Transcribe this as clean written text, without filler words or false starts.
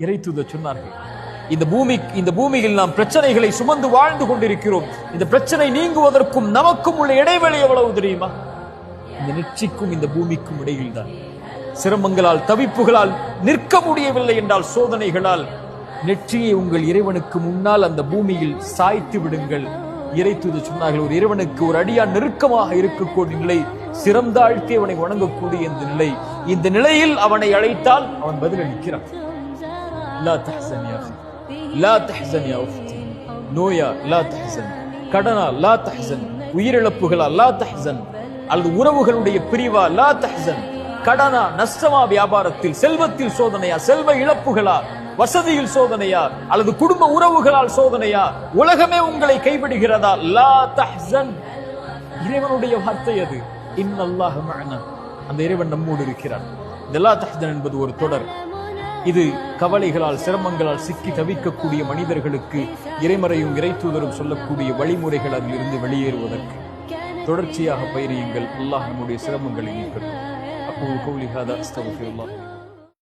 இறைத்தூதர் சொன்னார்கள், இந்த பூமியில் நாம் பிரச்சனைகளை சுமந்து வாழ்ந்து கொண்டிருக்கிறோம். இந்த பிரச்சனை நீங்குவதற்கும் நமக்கும் உள்ள இடைவெளி எவ்வளவு தெரியுமா? இந்த நெற்றிக்கும் இந்த பூமிக்கும் இடையில் தான். சிரமங்களால் தவிப்புகளால் நிற்க முடியவில்லை என்றால், சோதனைகளால் நெற்றியை உங்கள் இறைவனுக்கு முன்னால் அந்த பூமியில் சாய்த்து விடுங்கள். இறைத்தூதர் சொன்னார்கள், ஒரு இறைவனுக்கு ஒரு அடியான் நெருக்கமாக இருக்கக்கூடிய நிலை, சிறந்தாழ்த்தி அவனை வணங்கக்கூடிய இந்த நிலையில் அவனை அழைத்தால் அவன் பதிலளிக்கிறான். லா தஹ்சன் யா அஹி, லா தஹ்சன் யா உஃப்தி, நோயா லா தஹ்சன், கடனா லா தஹ்சன், உயிரிழப்புகளா லா தஹ்சன், அல்லது உறவுகளுடைய பிரிவா லா தஹ்சன், கடனா நஷ்டமா, வியாபாரத்தில் செல்வத்தில் சோதனையா, செல்வ இழப்புகளா, வசதியில் சோதனையா, அல்லது குடும்ப உறவுகளால் சோதனையா, உலகமே உங்களை கைவிடுகிறதா, லா தஹ்சன். இறைவனுடைய வார்த்தை அது. இன்னல்லாஹ மஅனா, அந்த இறைவன் நம்மோடு இருக்கிறான். இந்த லா தஹ்சன் என்பது ஒரு தொடர். இது கவலைகளால் சிரமங்களால் சிக்கி தவிக்கக்கூடிய மனிதர்களுக்கு இறைமறையும் இறைத்தூதரும் சொல்லக்கூடிய வழிமுறைகள் அதிலிருந்து வெளியேறுவதற்கு தொடர்ச்சியாக பயிரியுங்கள். அல்லாஹ் நம்முடைய சிரமங்களை நீக்கட்டும். அக்கூலு கௌலி ஹாதா அஸ்தக்ஃபிருல்லாஹ்.